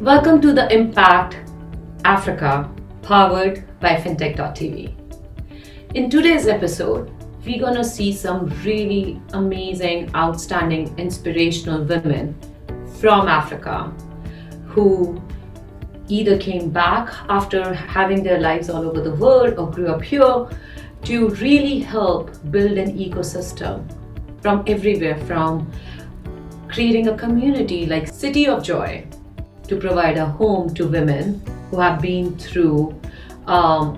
Welcome to the Impact Africa, powered by fintech.tv. In today's episode, we're going to see some really amazing, outstanding, inspirational women from Africa who either came back after having their lives all over the world or grew up here to really help build an ecosystem from everywhere, from creating a community like City of Joy to provide a home to women who have been through a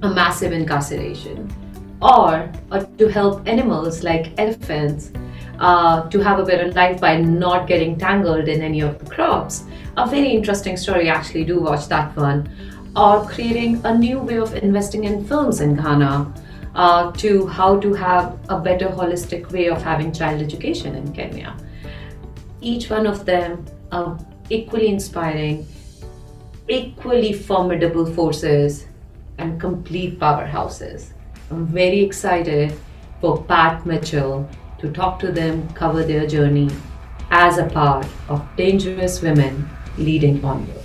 massive incarceration, or to help animals like elephants to have a better life by not getting tangled in any of the crops. A very interesting story, actually, do watch that one. Or creating a new way of investing in films in Ghana, to how to have a better holistic way of having child education in Kenya. Each one of them are equally inspiring, equally formidable forces, and complete powerhouses. I'm very excited for Pat Mitchell to talk to them, cover their journey as a part of Dangerous Women Leading Onward.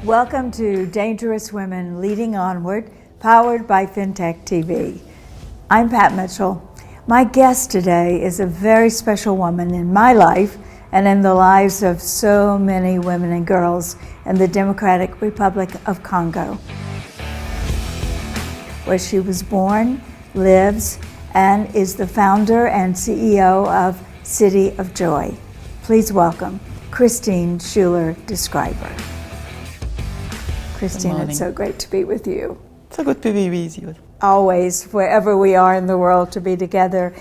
Welcome to Dangerous Women Leading Onward, powered by Fintech TV. I'm Pat Mitchell. My guest today is a very special woman in my life and in the lives of so many women and girls in the Democratic Republic of Congo, where she was born, lives, and is the founder and CEO of City of Joy. Please welcome Christine Schuler Deschryver. Christine, it's so great to be with you. So good to be with you. Always, wherever we are in the world, to be together.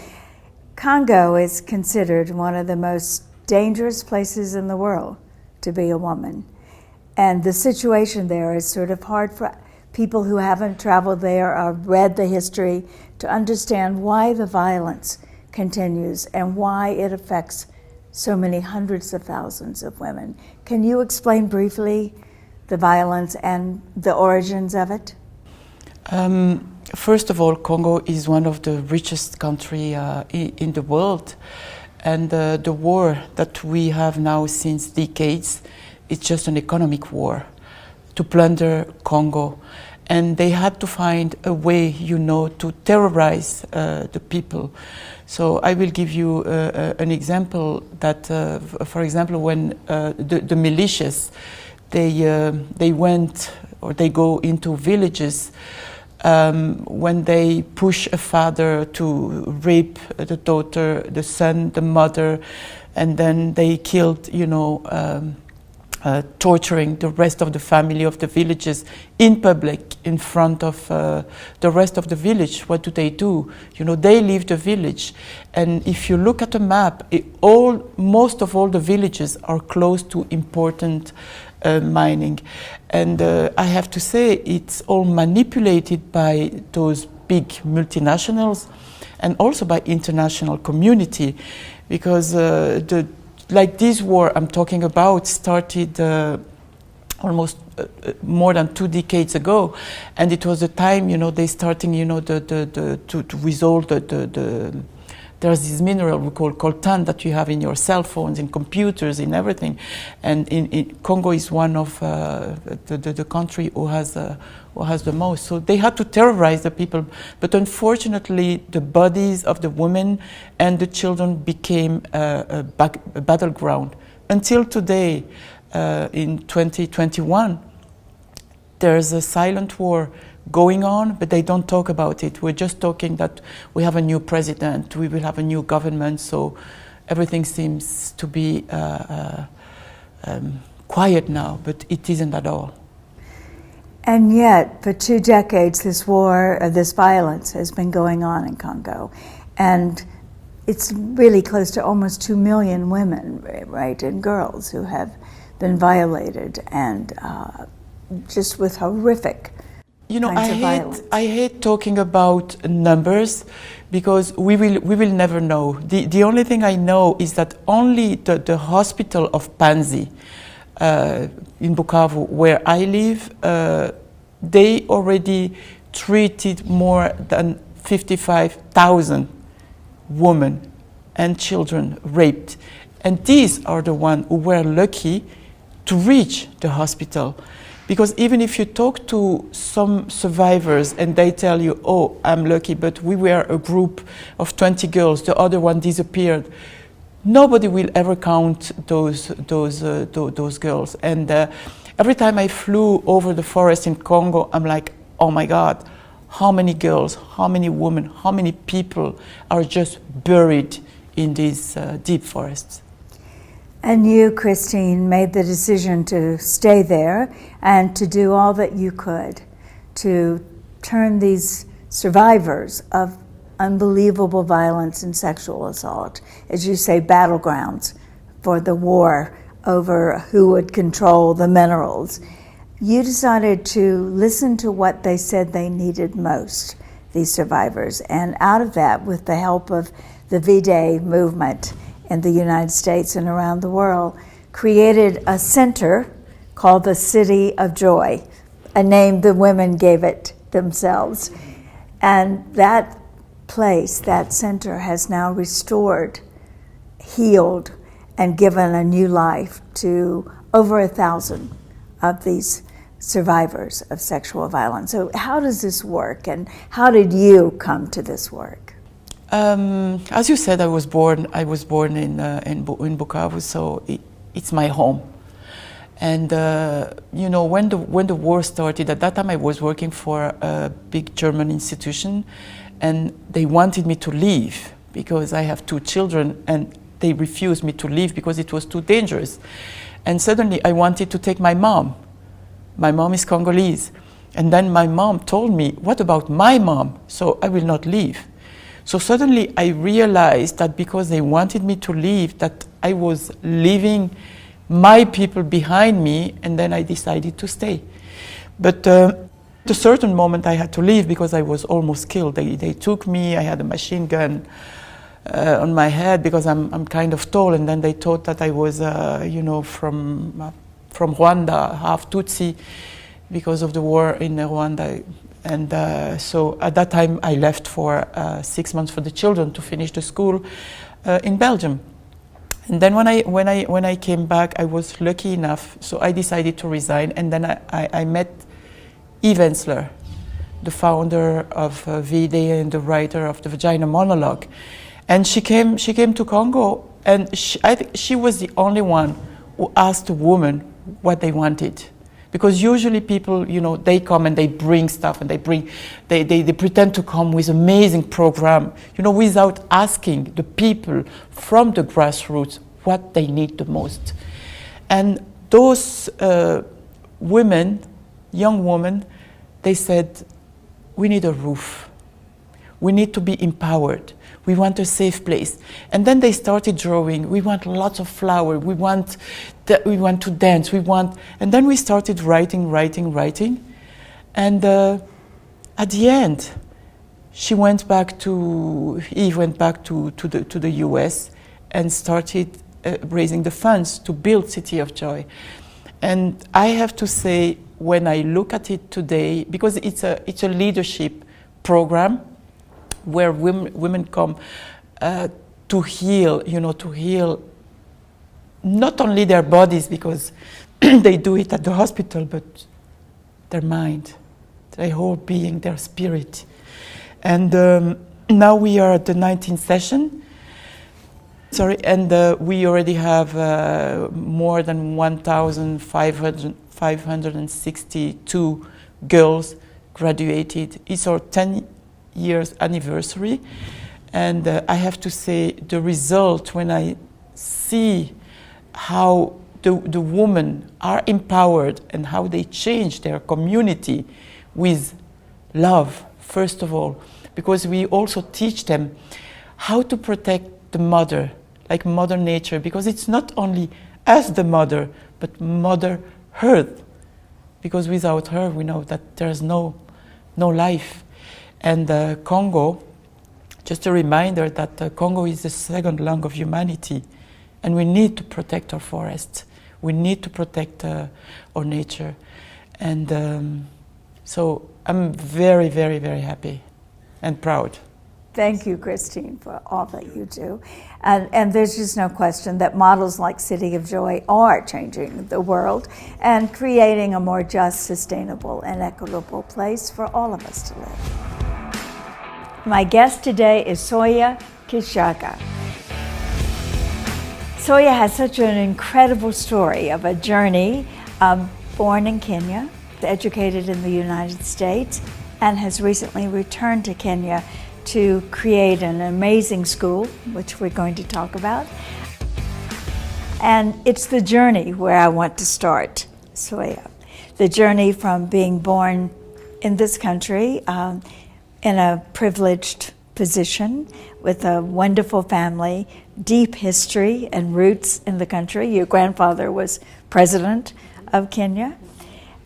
Congo is considered one of the most dangerous places in the world to be a woman. And the situation there is sort of hard for people who haven't traveled there or read the history to understand why the violence continues and why it affects so many hundreds of thousands of women. Can you explain briefly the violence and the origins of it? First of all, Congo is one of the richest countries in the world, and the war that we have now since decades is just an economic war to plunder Congo. And they had to find a way, to terrorize the people. So I will give you an example that, for example, when the militias, they went or they go into villages when they push a father to rape the daughter, the son, the mother, and then they killed, torturing the rest of the family of the villages in public in front of the rest of the village. What do? They leave the village, and if you look at the map, most of all the villages are close to important mining, and I have to say it's all manipulated by those big multinationals and also by international community, because this war I'm talking about started almost more than 2 decades ago, and it was the time they starting to resolve there's this mineral we call coltan that you have in your cell phones, in computers, in everything, and in Congo is one of the country who has the most. So they had to terrorize the people, but unfortunately the bodies of the women and the children became a battleground. Until today, in 2021, there's a silent war going on, but they don't talk about it. We're just talking that we have a new president, we will have a new government, so everything seems to be quiet now, but it isn't at all. And yet, for 2 decades, this war, this violence has been going on in Congo. And it's really close to almost 2 million women, right, and girls who have been violated, and just with horrific I hate talking about numbers, because we will never know. The only thing I know is that only the hospital of Panzi in Bukavu, where I live, they already treated more than 55,000 women and children raped. And these are the ones who were lucky to reach the hospital. Because even if you talk to some survivors and they tell you, oh, I'm lucky, but we were a group of 20 girls, the other one disappeared, nobody will ever count those girls. And every time I flew over the forest in Congo, I'm like, oh my God, how many girls, how many women, how many people are just buried in these deep forests. And you, Christine, made the decision to stay there and to do all that you could to turn these survivors of unbelievable violence and sexual assault, as you say, battlegrounds for the war over who would control the minerals. You decided to listen to what they said they needed most, these survivors, and out of that, with the help of the V-Day movement in the United States and around the world, created a center called the City of Joy, a name the women gave it themselves. And that place, that center, has now restored, healed, and given a new life to over 1,000 of these survivors of sexual violence. So how does this work, and how did you come to this work? As you said, I was born in Bukavu, so it's my home. And when the war started, at that time I was working for a big German institution, and they wanted me to leave because I have 2 children, and they refused me to leave because it was too dangerous. And suddenly I wanted to take my mom. My mom is Congolese. And then my mom told me, what about my mom? So I will not leave. So suddenly I realized that because they wanted me to leave, that I was leaving my people behind me, and then I decided to stay. But at a certain moment I had to leave because I was almost killed. They took me, I had a machine gun on my head because I'm kind of tall, and then they thought that I was, from Rwanda, half Tutsi, because of the war in Rwanda. And so at that time I left for 6 months for the children to finish the school in Belgium. And then when I came back, I was lucky enough, so I decided to resign. And then I met Eve Ensler, the founder of V-Day and the writer of the Vagina Monologue. And she came to Congo, and I think she was the only one who asked a woman what they wanted. Because usually people, they come and they bring stuff, and they pretend to come with amazing program, without asking the people from the grassroots what they need the most. And those women, young women, they said, we need a roof. We need to be empowered. We want a safe place. And then they started drawing. We want lots of flower. We want to dance. And then we started writing. And at the end, Eve went back to the US and started raising the funds to build City of Joy. And I have to say, when I look at it today, because it's a leadership program where women come to heal, to heal not only their bodies, because they do it at the hospital, but their mind, their whole being, their spirit. And now we are at the 19th session. And we already have more than 1,562 girls graduated. It's our 10 years anniversary, and I have to say the result, when I see how the women are empowered and how they change their community with love, first of all, because we also teach them how to protect the mother, like Mother Nature, because it's not only us, the mother, but Mother Earth, because without her we know that there's no life. And Congo, just a reminder that Congo is the 2nd lung of humanity, and we need to protect our forests. We need to protect our nature. And So I'm very, very, very happy and proud. Thank you, Christine, for all that you do. And there's just no question that models like City of Joy are changing the world and creating a more just, sustainable, and equitable place for all of us to live. My guest today is Soya Kishaka. Soya has such an incredible story of a journey, born in Kenya, educated in the United States, and has recently returned to Kenya to create an amazing school, which we're going to talk about. And it's the journey where I want to start, Soya. The journey from being born in this country in a privileged position with a wonderful family, deep history and roots in the country. Your grandfather was president of Kenya.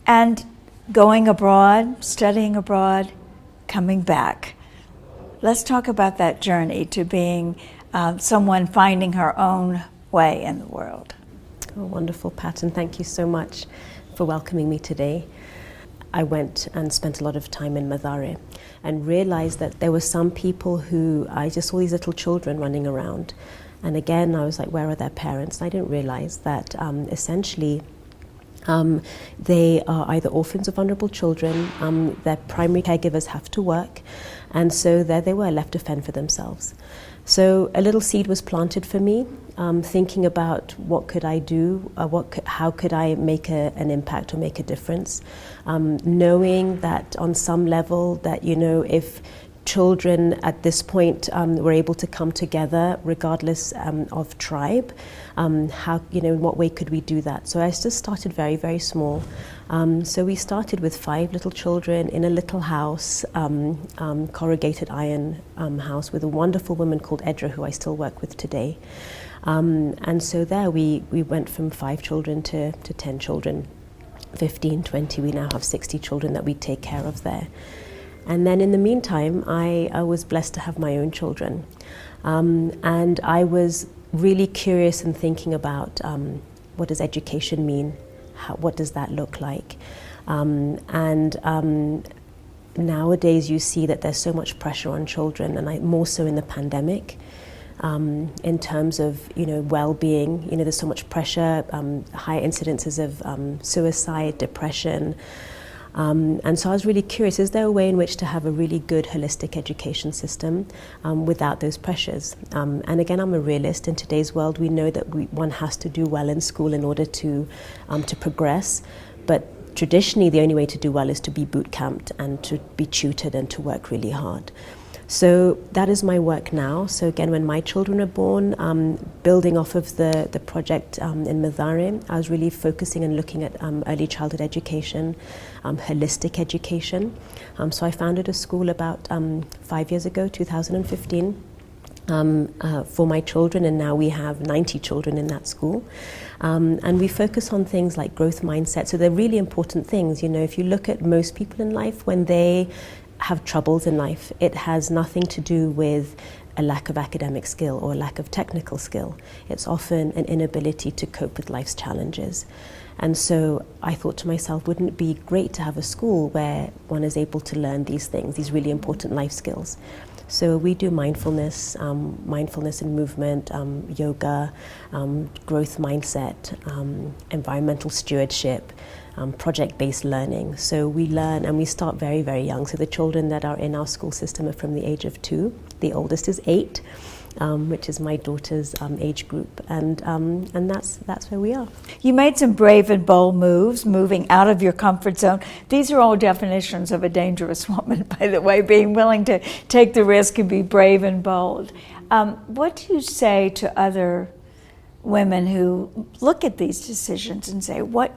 And going abroad, studying abroad, coming back. Let's talk about that journey to being someone finding her own way in the world. Oh, wonderful, Pat, and thank you so much for welcoming me today. I went and spent a lot of time in Mathare and realized that there were some people who, I just saw these little children running around. And again, I was like, where are their parents? And I didn't realize that essentially they are either orphans of vulnerable children, their primary caregivers have to work, and so there they were, left to fend for themselves. So a little seed was planted for me, thinking about what could I do, how could I make an impact or make a difference, knowing that on some level that, you know, if children at this point were able to come together regardless of tribe, how, you know, in what way could we do that? So I just started very, very small. So we started with 5 little children in a little house, corrugated iron house with a wonderful woman called Edra, who I still work with today. And so there we went from 5 children to 10 children, 15, 20, we now have 60 children that we take care of there. And then in the meantime, I was blessed to have my own children. And I was really curious and thinking about what does education mean? What does that look like? Nowadays you see that there's so much pressure on children, and more so in the pandemic, in terms of, you know, well-being. You know, there's so much pressure, high incidences of suicide, depression. And so I was really curious, is there a way in which to have a really good holistic education system without those pressures? And again, I'm a realist. In today's world, we know that one has to do well in school in order to progress. But traditionally, the only way to do well is to be boot camped and to be tutored and to work really hard. So that is my work now. So again, when my children are born, building off of the project in Mathare, I was really focusing and looking at early childhood education, holistic education. So I founded a school about 5 years ago, 2015, for my children, and now we have 90 children in that school. And we focus on things like growth mindset. So they're really important things. You know, if you look at most people in life, when they have troubles in life, it has nothing to do with a lack of academic skill or a lack of technical skill. It's often an inability to cope with life's challenges. And so I thought to myself, wouldn't it be great to have a school where one is able to learn these things, these really important life skills? So we do mindfulness and movement, yoga, growth mindset, environmental stewardship, project-based learning. So we learn, and we start very, very young. So the children that are in our school system are from the age of 2. The oldest is 8, which is my daughter's age group, and that's where we are. You made some brave and bold moves, moving out of your comfort zone. These are all definitions of a dangerous woman, by the way, being willing to take the risk and be brave and bold. What do you say to other women who look at these decisions and say, what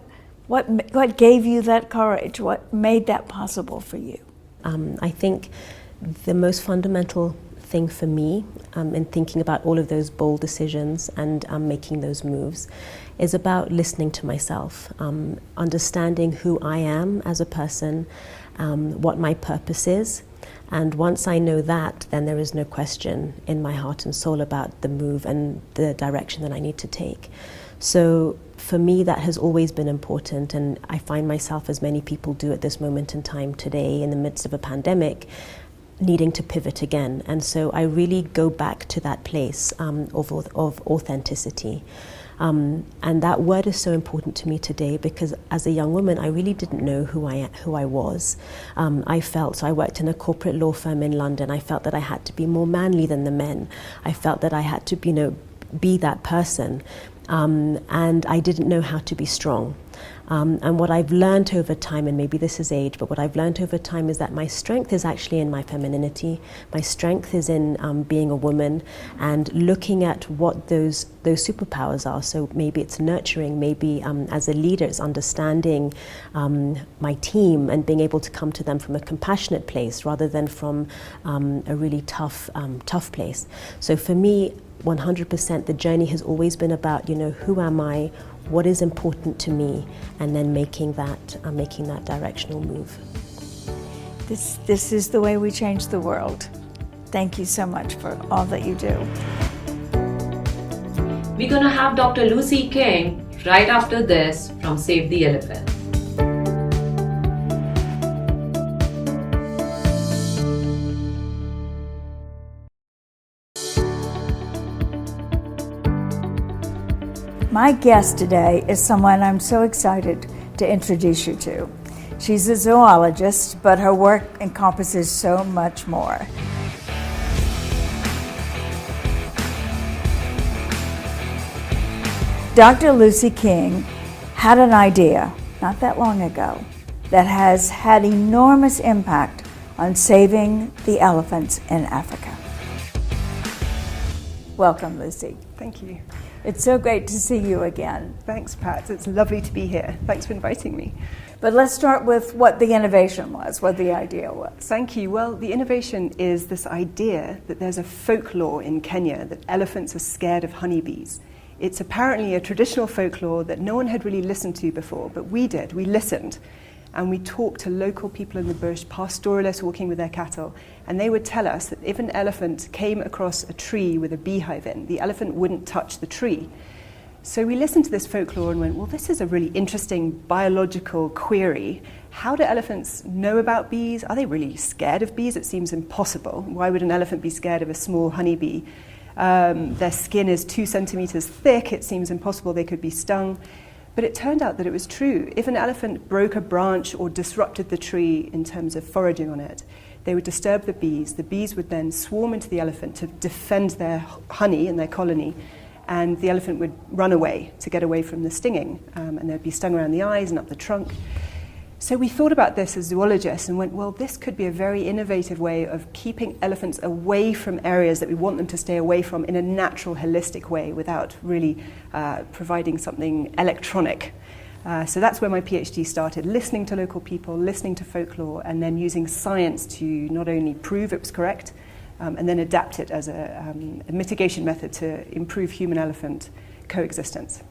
gave you that courage? What made that possible for you? I think the most fundamental thing for me in thinking about all of those bold decisions and making those moves is about listening to myself, understanding who I am as a person, what my purpose is. And once I know that, then there is no question in my heart and soul about the move and the direction that I need to take. So for me, that has always been important, and I find myself, as many people do at this moment in time today, in the midst of a pandemic, needing to pivot again. And so I really go back to that place of authenticity. And that word is so important to me today because as a young woman, I really didn't know who I was. So I worked in a corporate law firm in London. I felt that I had to be more manly than the men. I felt that I had to, be that person. And I didn't know how to be strong. And what I've learned over time, and maybe this is age, but what I've learned over time is that my strength is actually in my femininity. My strength is in being a woman and looking at what those superpowers are. So maybe it's nurturing, maybe as a leader it's understanding my team and being able to come to them from a compassionate place rather than from a really tough place. So for me, 100%, the journey has always been about, who am I, what is important to me, and then making that directional move. This is the way we change the world. Thank you so much for all that you do. We're going to have Dr. Lucy King right after this from Save the Elephant. My guest today is someone I'm so excited to introduce you to. She's a zoologist, but her work encompasses so much more. Dr. Lucy King had an idea not that long ago that has had enormous impact on saving the elephants in Africa. Welcome, Lucy. Thank you. It's so great to see you again. Thanks, Pat. It's lovely to be here. Thanks for inviting me. But let's start with what the innovation was, what the idea was. Thank you. Well, the innovation is this idea that there's a folklore in Kenya that elephants are scared of honeybees. It's apparently a traditional folklore that no one had really listened to before, but we did. We listened. And we talked to local people in the bush, pastoralists walking with their cattle, and they would tell us that if an elephant came across a tree with a beehive in, the elephant wouldn't touch the tree. So we listened to this folklore and went, well, this is a really interesting biological query. How do elephants know about bees? Are they really scared of bees? It seems impossible. Why would an elephant be scared of a small honeybee? Their skin is 2 centimeters thick. It seems impossible they could be stung. But it turned out that it was true. If an elephant broke a branch or disrupted the tree in terms of foraging on it, they would disturb the bees. The bees would then swarm into the elephant to defend their honey and their colony, and the elephant would run away to get away from the stinging, and they'd be stung around the eyes and up the trunk. So we thought about this as zoologists and went, well, this could be a very innovative way of keeping elephants away from areas that we want them to stay away from in a natural, holistic way without really providing something electronic. So that's where my PhD started, listening to local people, listening to folklore, and then using science to not only prove it was correct, and then adapt it as a mitigation method to improve human-elephant coexistence.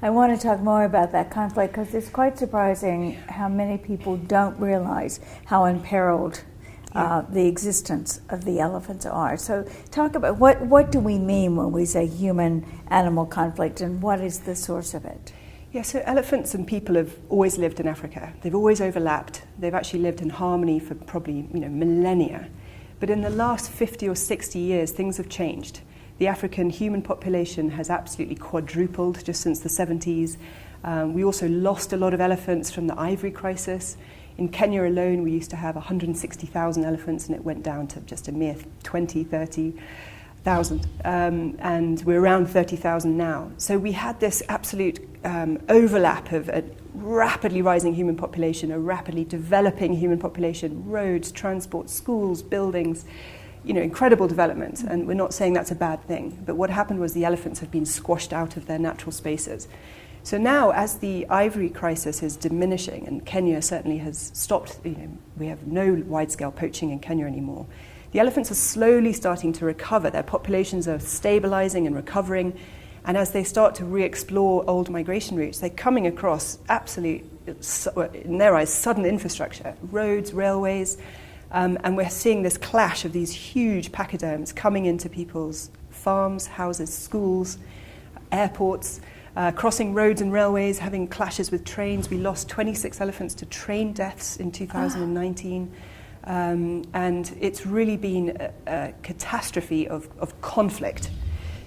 I want to talk more about that conflict because it's quite surprising how many people don't realize how imperiled the existence of the elephants are. So talk about what do we mean when we say human-animal conflict, and what is the source of it? Yeah, so elephants and people have always lived in Africa. They've always overlapped. They've actually lived in harmony for probably millennia. But in the last 50 or 60 years, things have changed. The African human population has absolutely quadrupled just since the 70s. We also lost a lot of elephants from the ivory crisis. In Kenya alone, we used to have 160,000 elephants, and it went down to just a mere 20, 30,000. And we're around 30,000 now. So we had this absolute overlap of a rapidly rising human population, a rapidly developing human population, roads, transport, schools, buildings, incredible development, and we're not saying that's a bad thing. But what happened was the elephants have been squashed out of their natural spaces. So now, as the ivory crisis is diminishing, and Kenya certainly has stopped, we have no wide-scale poaching in Kenya anymore, the elephants are slowly starting to recover. Their populations are stabilizing and recovering, and as they start to re-explore old migration routes, they're coming across absolute, in their eyes, sudden infrastructure, roads, railways, and we're seeing this clash of these huge pachyderms coming into people's farms, houses, schools, airports, crossing roads and railways, having clashes with trains. We lost 26 elephants to train deaths in 2019. And it's really been a catastrophe of conflict.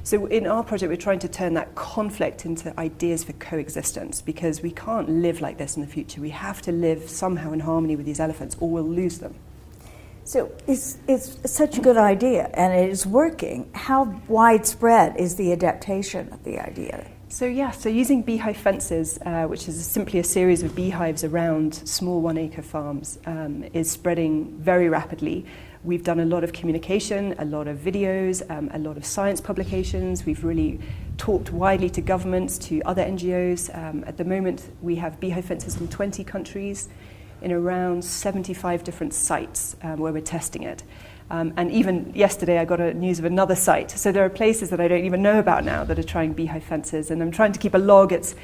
So in our project, we're trying to turn that conflict into ideas for coexistence, because we can't live like this in the future. We have to live somehow in harmony with these elephants, or we'll lose them. So it's such a good idea, and it is working. How widespread is the adaptation of the idea? So using beehive fences, which is simply a series of beehives around small 1-acre farms, is spreading very rapidly. We've done a lot of communication, a lot of videos, a lot of science publications. We've really talked widely to governments, to other NGOs. At the moment, we have beehive fences in 20 countries, in around 75 different sites where we're testing it. And even yesterday, I got news of another site. So there are places that I don't even know about now that are trying beehive fences. And I'm trying to keep a log. It's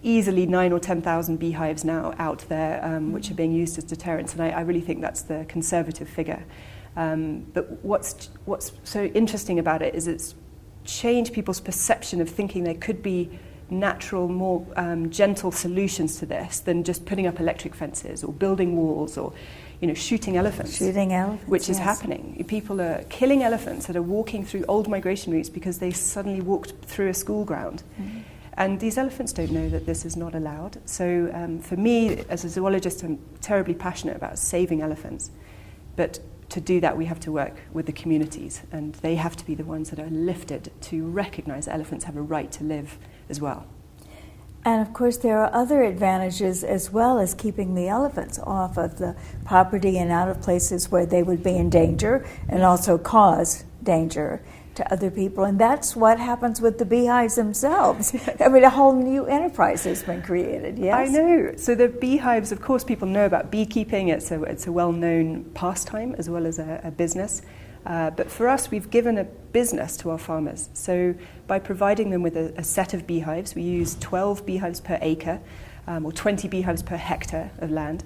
easily 9,000 or 10,000 beehives now out there, which are being used as deterrents. And I really think that's the conservative figure. But what's so interesting about it is it's changed people's perception of thinking there could be natural, more gentle solutions to this than just putting up electric fences or building walls or shooting elephants. Shooting elephants, which is yes. happening. People are killing elephants that are walking through old migration routes because they suddenly walked through a school ground. Mm-hmm. And these elephants don't know that this is not allowed. So for me, as a zoologist, I'm terribly passionate about saving elephants. But to do that, we have to work with the communities, and they have to be the ones that are lifted to recognize that elephants have a right to live as well. And of course, there are other advantages as well as keeping the elephants off of the property and out of places where they would be in danger and also cause danger to other people. And that's what happens with the beehives themselves. I mean, a whole new enterprise has been created, yes? I know. So the beehives, of course, people know about beekeeping. It's a well-known pastime as well as a business. But for us, we've given a business to our farmers. So by providing them with a set of beehives, we use 12 beehives per acre, or 20 beehives per hectare of land.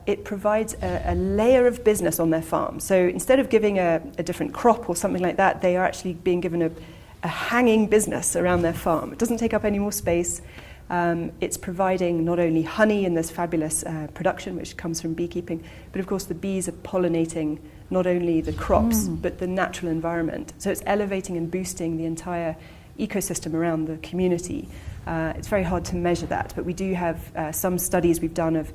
It provides a layer of business on their farm. So instead of giving a different crop or something like that, they are actually being given a hanging business around their farm. It doesn't take up any more space. It's providing not only honey in this fabulous production, which comes from beekeeping, but of course the bees are pollinating not only the crops, but the natural environment. So it's elevating and boosting the entire ecosystem around the community. It's very hard to measure that, but we do have some studies we've done of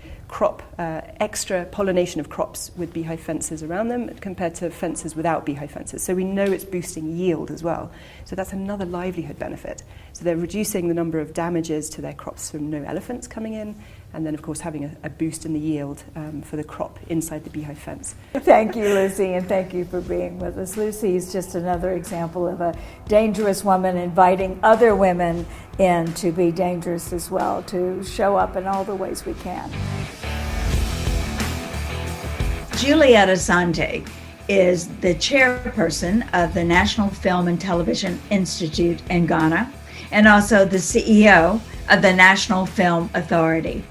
extra pollination of crops with beehive fences around them compared to fences without beehive fences. So we know it's boosting yield as well. So that's another livelihood benefit. So they're reducing the number of damages to their crops from no elephants coming in, and then of course having a boost in the yield for the crop inside the beehive fence. Thank you, Lucy, and thank you for being with us. Lucy is just another example of a dangerous woman inviting other women in to be dangerous as well, to show up in all the ways we can. Juliet Asante is the chairperson of the National Film and Television Institute in Ghana, and also the CEO of the National Film Authority.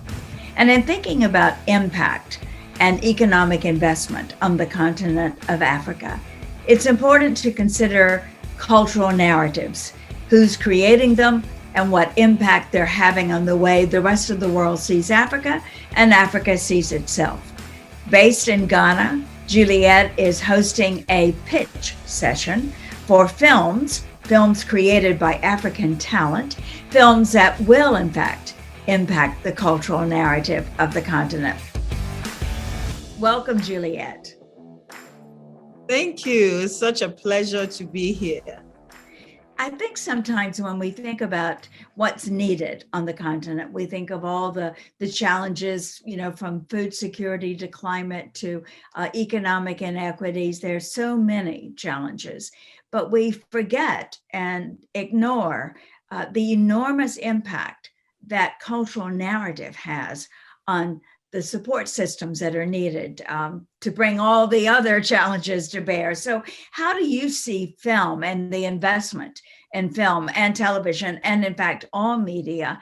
And in thinking about impact and economic investment on the continent of Africa, it's important to consider cultural narratives, who's creating them, and what impact they're having on the way the rest of the world sees Africa and Africa sees itself. Based in Ghana, Juliet is hosting a pitch session for films created by African talent, films that will, in fact, impact the cultural narrative of the continent. Welcome, Juliet. Thank you. It's such a pleasure to be here. I think sometimes when we think about what's needed on the continent, we think of all the challenges, from food security to climate to economic inequities. There's so many challenges, but we forget and ignore the enormous impact that cultural narrative has on the support systems that are needed to bring all the other challenges to bear. So how do you see film and the investment in film and television, and in fact, all media,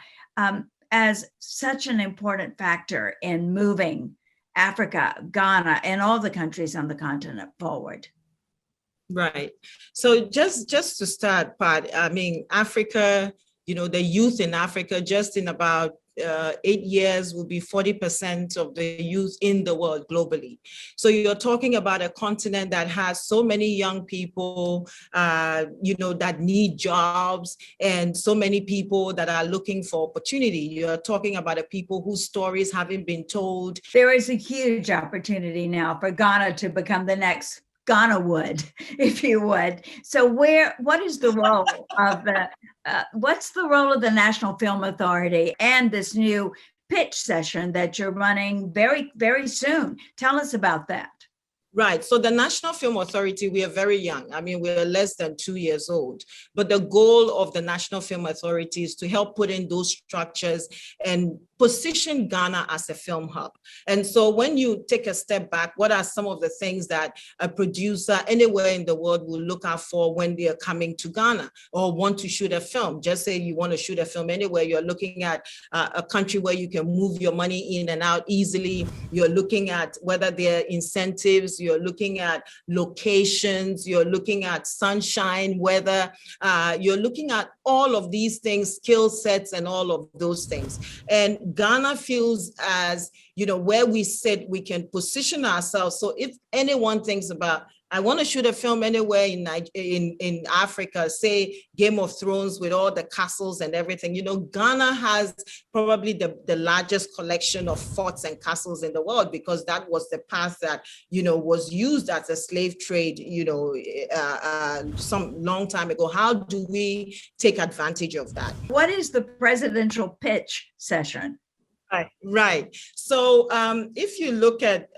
as such an important factor in moving Africa, Ghana, and all the countries on the continent forward? Right. So just to start, Pat, I mean, Africa the youth in Africa, just in about 8 years, will be 40% of the youth in the world globally. So you're talking about a continent that has so many young people, that need jobs, and so many people that are looking for opportunity. You're talking about a people whose stories haven't been told. There is a huge opportunity now for Ghana to become the next Ghana would, if you would. So what is the role of what's the role of the National Film Authority and this new pitch session that you're running very, very soon? Tell us about that. Right. So the National Film Authority, we are very young. I mean, we're less than 2 years old. But the goal of the National Film Authority is to help put in those structures and position Ghana as a film hub. And so when you take a step back, what are some of the things that a producer anywhere in the world will look out for when they are coming to Ghana or want to shoot a film? Just say you want to shoot a film anywhere, you're looking at a country where you can move your money in and out easily. You're looking at whether there are incentives, you're looking at locations, you're looking at sunshine, weather, you're looking at all of these things, skill sets and all of those things. And Ghana feels as, where we sit, we can position ourselves. So if anyone thinks about, I want to shoot a film anywhere in Africa, say Game of Thrones with all the castles and everything, Ghana has probably the largest collection of forts and castles in the world, because that was the path that, was used as a slave trade, some long time ago. How do we take advantage of that? What is the presidential pitch session? Right. So if you look at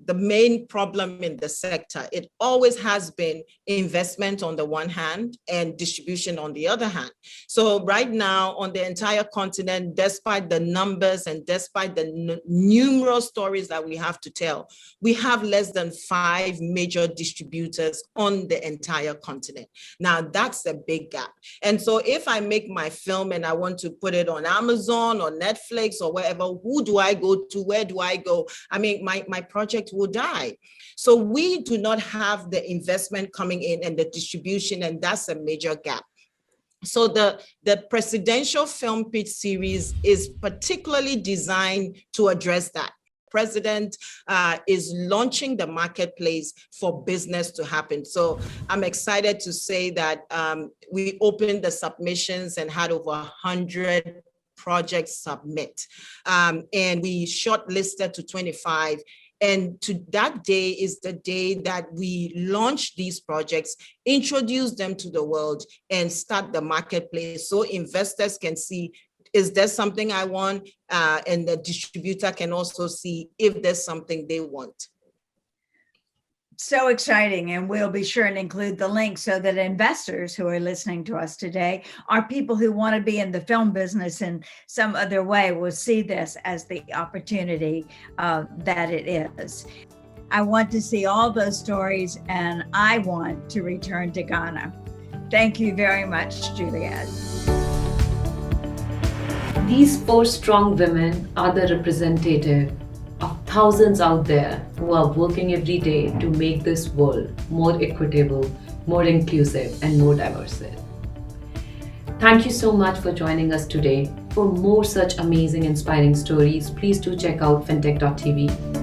the main problem in the sector, it always has been investment on the one hand and distribution on the other hand. So right now on the entire continent, despite the numbers and despite the numerous stories that we have to tell, we have less than 5 major distributors on the entire continent. Now that's a big gap. And so if I make my film and I want to put it on Amazon or Netflix or wherever, who do I go to? Where do I go? I mean, my project will die. So we do not have the investment coming in and the distribution, and that's a major gap. So the presidential film pitch series is particularly designed to address that. President is launching the marketplace for business to happen. So I'm excited to say that we opened the submissions and had over 100 projects submit. And we shortlisted to 25. And to that day is the day that we launch these projects, introduce them to the world, and start the marketplace so investors can see, is there something I want? And the distributor can also see if there's something they want. So exciting. And we'll be sure and include the link so that investors who are listening to us today, are people who want to be in the film business in some other way, will see this as the opportunity that it is. I want to see all those stories, and I want to return to Ghana. Thank you very much, Juliet. These 4 strong women are the representative of thousands out there who are working every day to make this world more equitable, more inclusive, and more diverse. Thank you so much for joining us today. For more such amazing, inspiring stories, please do check out fintech.tv.